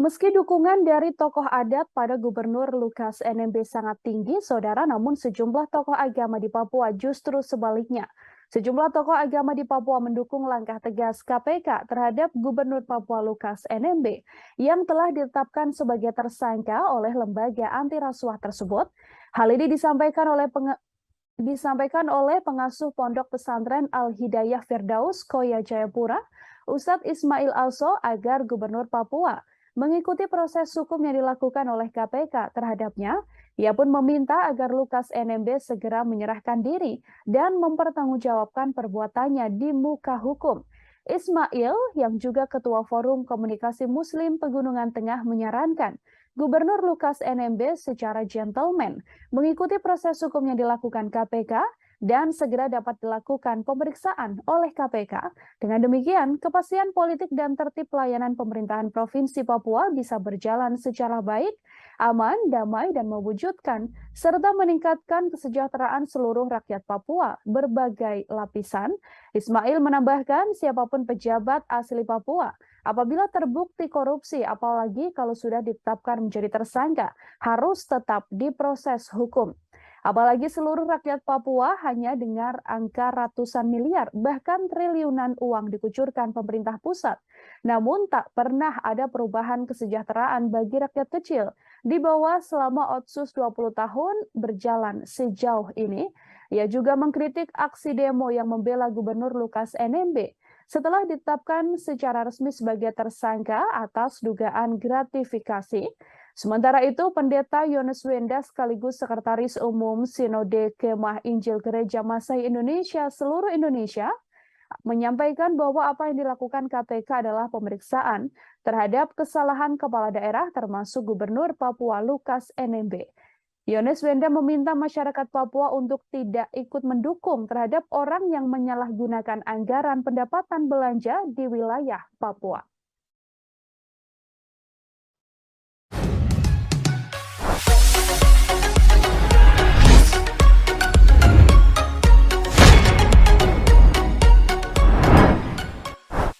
Meski dukungan dari tokoh adat pada Gubernur Lukas NMB sangat tinggi, saudara, namun sejumlah tokoh agama di Papua justru sebaliknya. Sejumlah tokoh agama di Papua mendukung langkah tegas KPK terhadap Gubernur Papua Lukas NMB yang telah ditetapkan sebagai tersangka oleh lembaga anti rasuah tersebut. Hal ini disampaikan oleh pengasuh Pondok Pesantren Al-Hidayah Firdaus Koya Jayapura, Ustadz Ismail Also, agar Gubernur Papua mengikuti proses hukum yang dilakukan oleh KPK terhadapnya. Ia pun meminta agar Lukas NMB segera menyerahkan diri dan mempertanggungjawabkan perbuatannya di muka hukum. Ismail, yang juga Ketua Forum Komunikasi Muslim Pegunungan Tengah, menyarankan Gubernur Lukas NMB secara gentleman mengikuti proses hukum yang dilakukan KPK dan segera dapat dilakukan pemeriksaan oleh KPK. Dengan demikian, kepastian politik dan tertib pelayanan pemerintahan Provinsi Papua bisa berjalan secara baik, aman, damai, dan mewujudkan serta meningkatkan kesejahteraan seluruh rakyat Papua berbagai lapisan. Ismail menambahkan, siapapun pejabat asli Papua apabila terbukti korupsi, apalagi kalau sudah ditetapkan menjadi tersangka, harus tetap diproses hukum. Apalagi seluruh rakyat Papua hanya dengar angka ratusan miliar, bahkan triliunan uang dikucurkan pemerintah pusat. Namun tak pernah ada perubahan kesejahteraan bagi rakyat kecil di bawah selama Otsus 20 tahun berjalan sejauh ini. Ia juga mengkritik aksi demo yang membela Gubernur Lukas NMB setelah ditetapkan secara resmi sebagai tersangka atas dugaan gratifikasi. Sementara itu, Pendeta Yones Wenda sekaligus Sekretaris Umum Sinode Kemah Injil Gereja Masai Indonesia seluruh Indonesia menyampaikan bahwa apa yang dilakukan KPK adalah pemeriksaan terhadap kesalahan kepala daerah termasuk Gubernur Papua Lukas NMB. Yones Wenda meminta masyarakat Papua untuk tidak ikut mendukung terhadap orang yang menyalahgunakan anggaran pendapatan belanja di wilayah Papua.